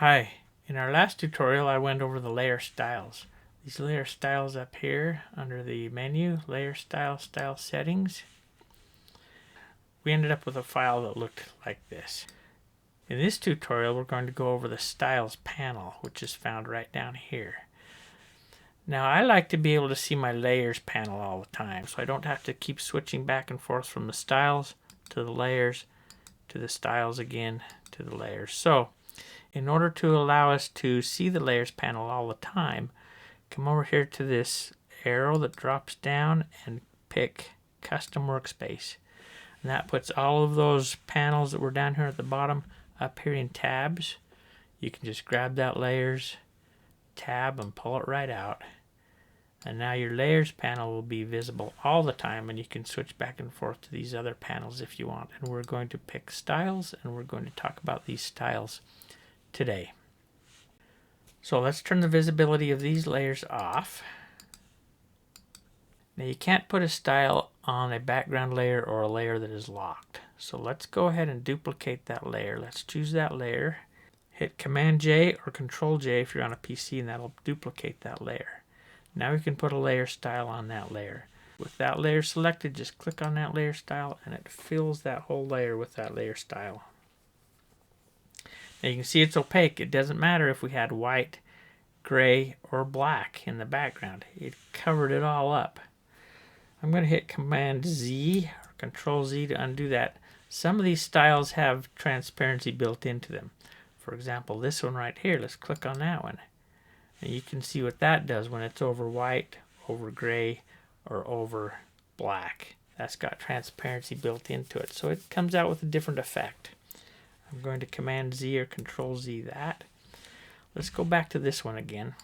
Hi, in our last tutorial I went over the layer styles. These layer styles up here under the menu, layer style, style settings. We ended up with a file that looked like this. In this tutorial we're going to go over the styles panel, which is found right down here. Now I like to be able to see my layers panel all the time, so I don't have to keep switching back and forth from the styles to the layers to the styles again to the layers. So in order to allow us to see the layers panel all the time, come over here to this arrow that drops down and pick Custom Workspace. And that puts all of those panels that were down here at the bottom up here in tabs. You can just grab that layers tab and pull it right out. And now your layers panel will be visible all the time, and you can switch back and forth to these other panels if you want. And we're going to pick styles, and we're going to talk about these styles today. So let's turn the visibility of these layers off. Now you can't put a style on a background layer or a layer that is locked. So let's go ahead and duplicate that layer. Let's choose that layer. Hit Command J or Control J if you're on a PC, and that'll duplicate that layer. Now we can put a layer style on that layer. With that layer selected, just click on that layer style and it fills that whole layer with that layer style. Now you can see it's opaque. It doesn't matter if we had white, gray, or black in the background. It covered it all up. I'm going to hit Command Z or Control Z to undo that. Some of these styles have transparency built into them. For example, this one right here, let's click on that one. And you can see what that does when it's over white, over gray, or over black. That's got transparency built into it, so it comes out with a different effect. I'm going to Command Z or Control Z that. Let's go back to this one again.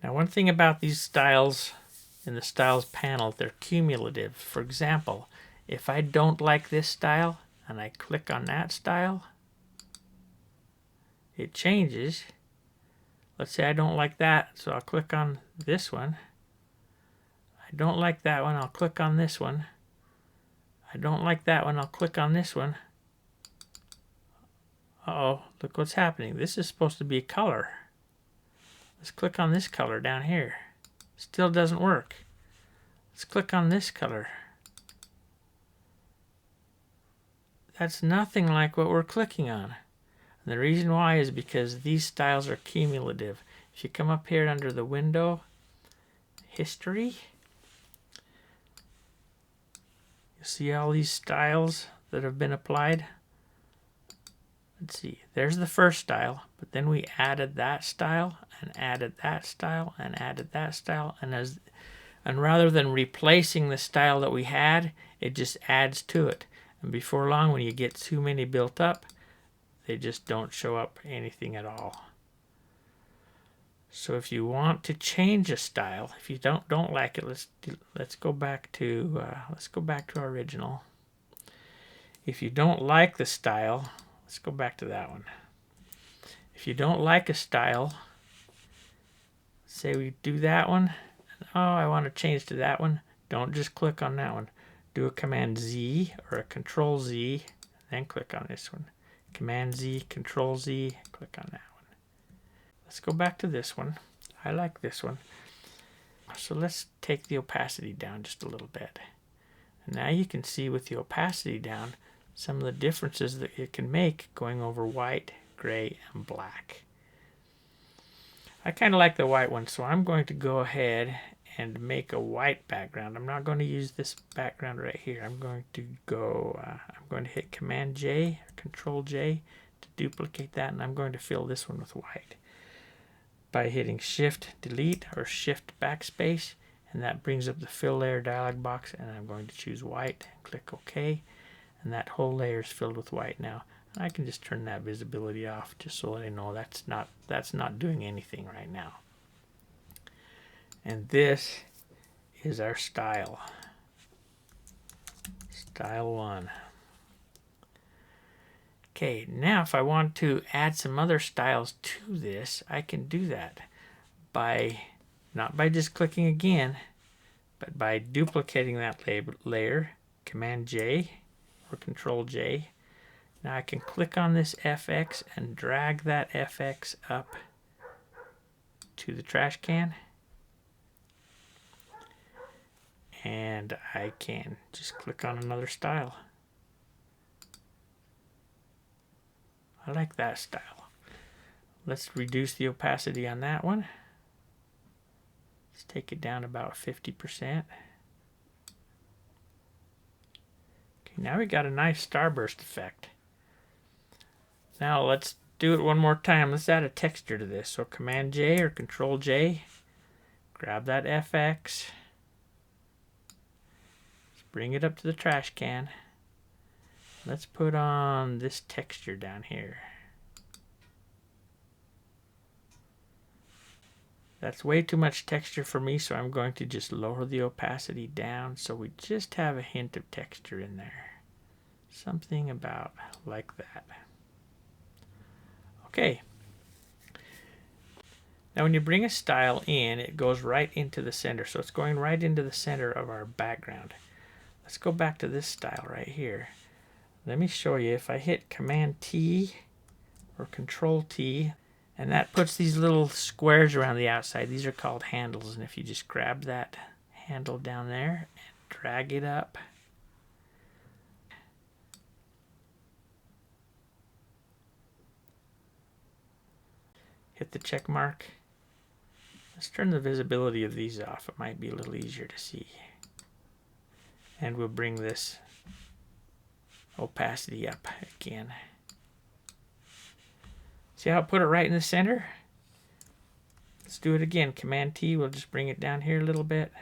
Now one thing about these styles in the styles panel, they're cumulative. For example, if I don't like this style and I click on that style, it changes. Let's say I don't like that, so I'll click on this one. I don't like that one, I'll click on this one. I don't like that one, I'll click on this one. Uh-oh, look what's happening. This is supposed to be a color. Let's click on this color down here. Still doesn't work. Let's click on this color. That's nothing like what we're clicking on. And the reason why is because these styles are cumulative. If you come up here under the window, history, you see all these styles that have been applied. Let's see, there's the first style, but then we added that style and added that style and added that style, and rather than replacing the style that we had, it just adds to it. And before long, when you get too many built up, they just don't show up anything at all. So if you want to change a style, if you don't like it, let's go back to our original. If you don't like the style, let's go back to that one. If you don't like a style, say we do that one. Oh, I want to change to that one. Don't just click on that one. Do a Command Z or a Control Z, then click on this one. Command Z, Control Z, click on that one. Let's go back to this one. I like this one. So let's take the opacity down just a little bit. And now you can see with the opacity down some of the differences that it can make going over white, gray, and black. I kind of like the white one, so I'm going to go ahead and make a white background. I'm not going to use this background right here. I'm going to hit Command J or Control J to duplicate that, and I'm going to fill this one with white by hitting Shift Delete or Shift Backspace, and that brings up the fill layer dialog box, and I'm going to choose white and click OK, and that whole layer is filled with white now. And I can just turn that visibility off just so that I know that's not doing anything right now. And this is our style. Style 1. Okay, now if I want to add some other styles to this, I can do that not by just clicking again, but by duplicating that layer, Command J or Control J, Now I can click on this FX and drag that FX up to the trash can. And I can just click on another style. I like that style. Let's reduce the opacity on that one. Let's take it down about 50%. Okay, now we got a nice starburst effect. Now let's do it one more time. Let's add a texture to this. So Command J or Control J. Grab that FX. Let's bring it up to the trash can. Let's put on this texture down here. That's way too much texture for me, so I'm going to just lower the opacity down so we just have a hint of texture in there. Something about like that. Okay. Now when you bring a style in, it goes right into the center. So it's going right into the center of our background. Let's go back to this style right here. Let me show you. If I hit Command T or Control T, and that puts these little squares around the outside. These are called handles. And if you just grab that handle down there and drag it up, hit the check mark. Let's turn the visibility of these off. It might be a little easier to see. And we'll bring this opacity up again. See how I put it right in the center? Let's do it again. Command T, we'll just bring it down here a little bit.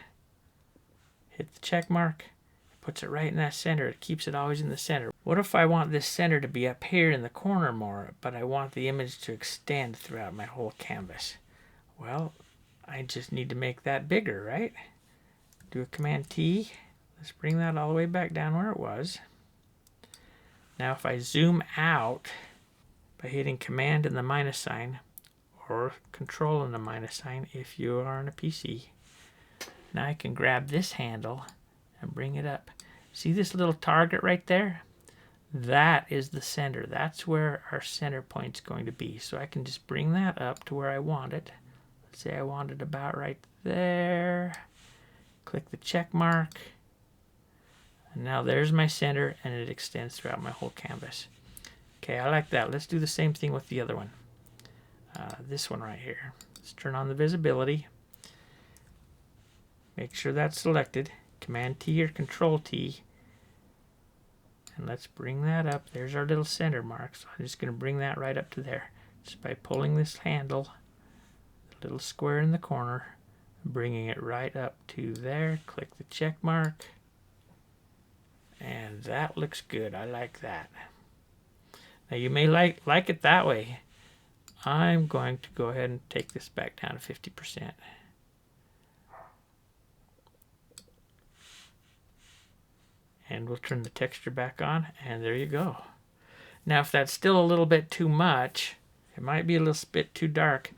Hit the check mark. It puts it right in that center. It keeps it always in the center. What if I want this center to be up here in the corner more, but I want the image to extend throughout my whole canvas? Well, I just need to make that bigger, right? Do a Command T. Let's bring that all the way back down where it was. Now if I zoom out by hitting Command and the minus sign, or Control and the minus sign if you are on a PC, now I can grab this handle and bring it up. See this little target right there? That is the center. That's where our center point's going to be. So I can just bring that up to where I want it. Let's say I want it about right there. Click the check mark. And now there's my center, and it extends throughout my whole canvas. Okay, I like that. Let's do the same thing with the other one. This one right here. Let's turn on the visibility. Make sure that's selected. Command T or Control T. And let's bring that up. There's our little center mark. So I'm just going to bring that right up to there. Just by pulling this handle, the little square in the corner, bringing it right up to there. Click the check mark. And that looks good. I like that. Now you may like it that way. I'm going to go ahead and take this back down to 50%. And we'll turn the texture back on, and there you go. Now if that's still a little bit too much, it might be a little bit too dark,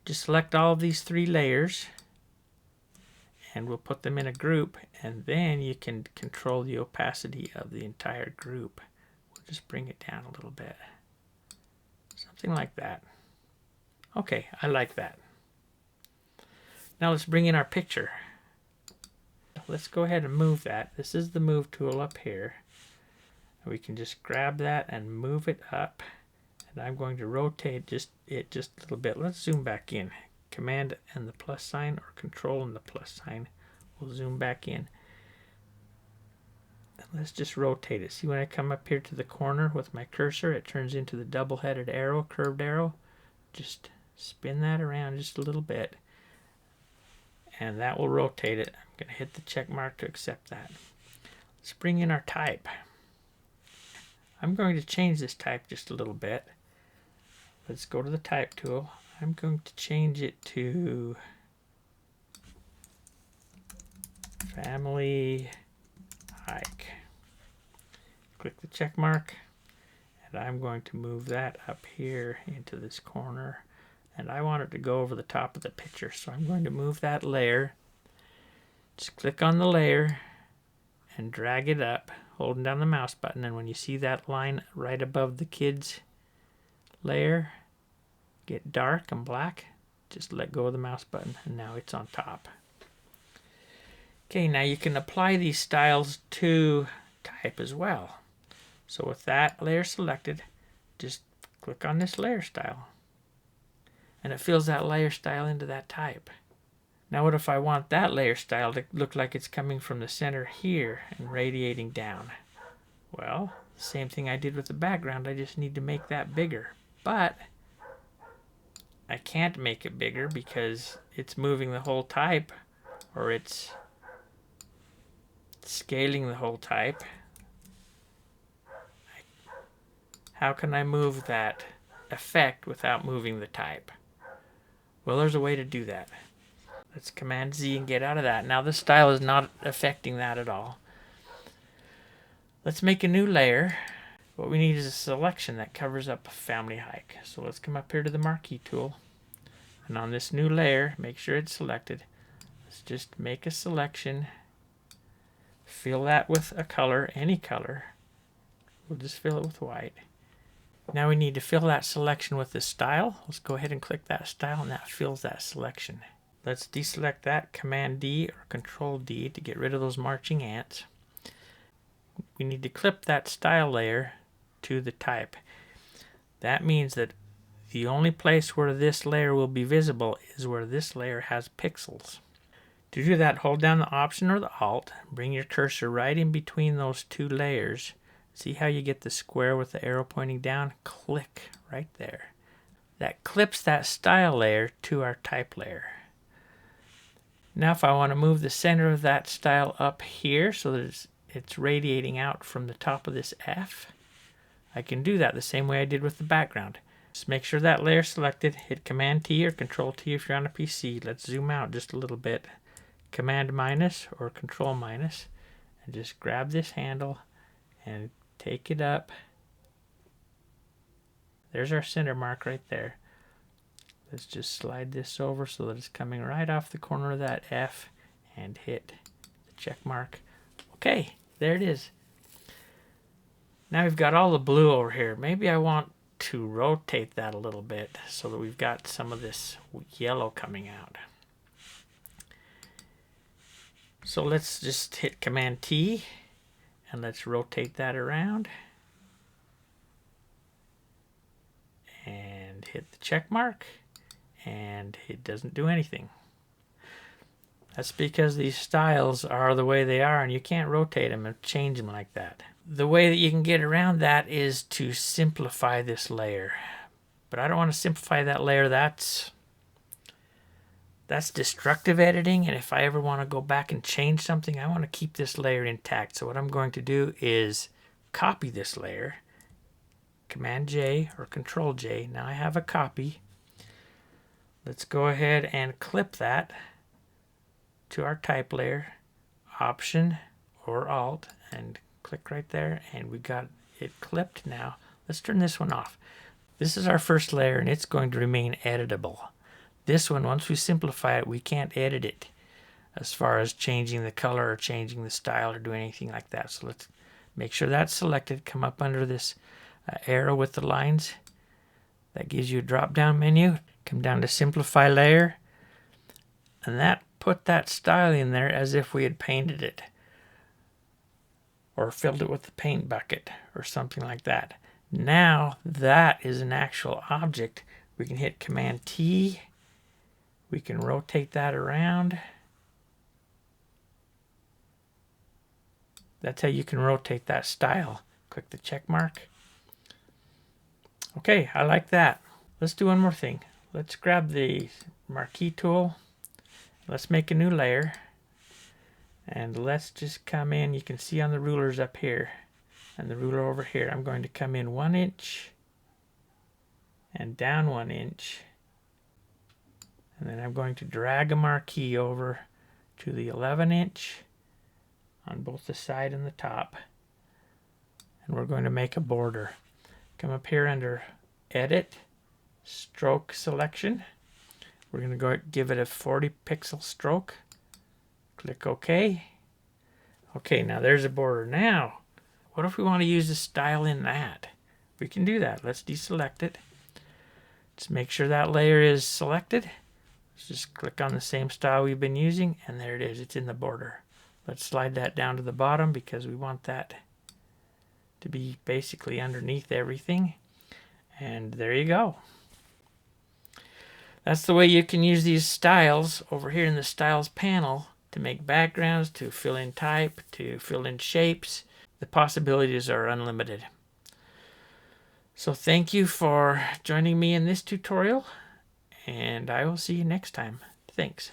just select all of these 3 layers, and we'll put them in a group, and then you can control the opacity of the entire group. We'll just bring it down a little bit. Something like that. Okay, I like that. Now let's bring in our picture. Let's go ahead and move that. This is the move tool up here. We can just grab that and move it up. And I'm going to rotate it just a little bit. Let's zoom back in. Command and the plus sign, or Control and the plus sign. We'll zoom back in. And let's just rotate it. See when I come up here to the corner with my cursor, it turns into the double-headed arrow, curved arrow. Just spin that around just a little bit. And that will rotate it. I'm going to hit the check mark to accept that. Let's bring in our type. I'm going to change this type just a little bit. Let's go to the type tool. I'm going to change it to family hike. Click the check mark, and I'm going to move that up here into this corner, and I want it to go over the top of the picture, so I'm going to move that layer. Just click on the layer and drag it up holding down the mouse button, and when you see that line right above the kids layer get dark and black, just let go of the mouse button, and now it's on top. Okay, now you can apply these styles to type as well. So with that layer selected, just click on this layer style, and it fills that layer style into that type. Now what if I want that layer style to look like it's coming from the center here and radiating down? Well, same thing I did with the background, I just need to make that bigger. But I can't make it bigger because it's moving the whole type, or it's scaling the whole type. How can I move that effect without moving the type? Well, there's a way to do that. Let's Command Z and get out of that. Now this style is not affecting that at all. Let's make a new layer. What we need is a selection that covers up a family hike. So let's come up here to the marquee tool, and on this new layer, make sure it's selected. Let's just make a selection. Fill that with a color, any color. We'll just fill it with white. Now we need to fill that selection with the style. Let's go ahead and click that style, and that fills that selection. Let's deselect that, Command D or Control D to get rid of those marching ants. We need to clip that style layer to the type. That means that the only place where this layer will be visible is where this layer has pixels. To do that, hold down the Option or the Alt, bring your cursor right in between those two layers. See how you get the square with the arrow pointing down? Click right there. That clips that style layer to our type layer. Now if I want to move the center of that style up here so that it's radiating out from the top of this F, I can do that the same way I did with the background. Just make sure that layer selected, hit Command T or Control T if you're on a PC. Let's zoom out just a little bit. Command minus or Control minus, and just grab this handle and take it up. There's our center mark right there. Let's just slide this over so that it's coming right off the corner of that F and hit the check mark. Okay, there it is. Now we've got all the blue over here. Maybe I want to rotate that a little bit so that we've got some of this yellow coming out. So let's just hit Command T and let's rotate that around and hit the check mark, and it doesn't do anything. That's because these styles are the way they are, and you can't rotate them and change them like that. The way that you can get around that is to simplify this layer. But I don't want to simplify that layer. That's destructive editing, and if I ever want to go back and change something, I want to keep this layer intact. So what I'm going to do is copy this layer, Command J or Control J. Now I have a copy. Let's go ahead and clip that to our type layer, Option or Alt, and click right there, and we got it clipped. Now let's turn this one off. This is our first layer, and it's going to remain editable. This one, once we simplify it, we can't edit it as far as changing the color or changing the style or doing anything like that. So let's make sure that's selected. Come up under this arrow with the lines. That gives you a drop-down menu. Come down to Simplify Layer, and that put that style in there as if we had painted it or filled it with the paint bucket or something like that. Now that is an actual object. We can hit Command T. We can rotate that around. That's how you can rotate that style. Click the check mark. Okay, I like that. Let's do one more thing. Let's grab the marquee tool. Let's make a new layer. And let's just come in. You can see on the rulers up here and the ruler over here, I'm going to come in 1 inch and down 1 inch. And then I'm going to drag a marquee over to the 11 inch on both the side and the top. And we're going to make a border. Come up here under Edit, Stroke Selection. We're going to go give it a 40 pixel stroke. Click OK. Okay, now there's a border. Now What if we want to use the style in that? We can do that. Let's deselect it. Just make sure that layer is selected. Let's just click on the same style we've been using, and there it is. It's in the border. Let's slide that down to the bottom because we want that to be basically underneath everything. And there you go. That's the way you can use these styles over here in the Styles panel to make backgrounds, to fill in type, to fill in shapes. The possibilities are unlimited. So thank you for joining me in this tutorial, and I will see you next time. Thanks.